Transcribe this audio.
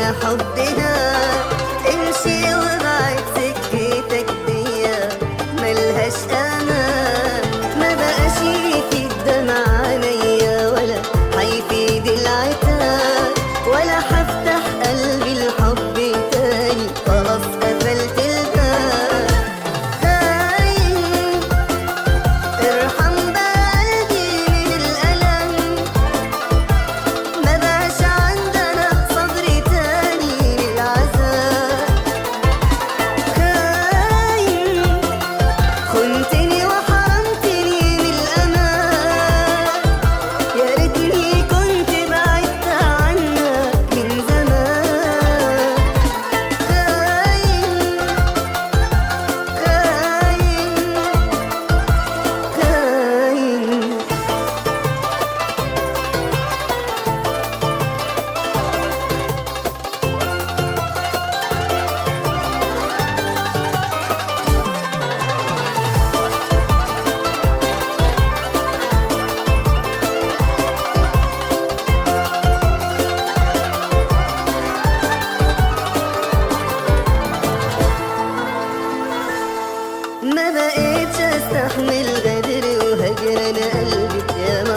على حبنا، امشي وابعد سكتك دي ملهاش امان. ما بقاش يفيد دمع عينيا ولا هيفيد العتاب، ولا هفتح قلبي الحب تاني، خلاص قفلت الباب. خاين ارحم بقلبي من الألم، ما بقاش عندنا صبر تاني للعذاب. خاين خنتني وحرمتني من الأمان، يا ريتني كنت بعدت عنك من زمان. خاين خاين خاين. ما بقيتش استحمل غدر وهجر، انا قلبي ياما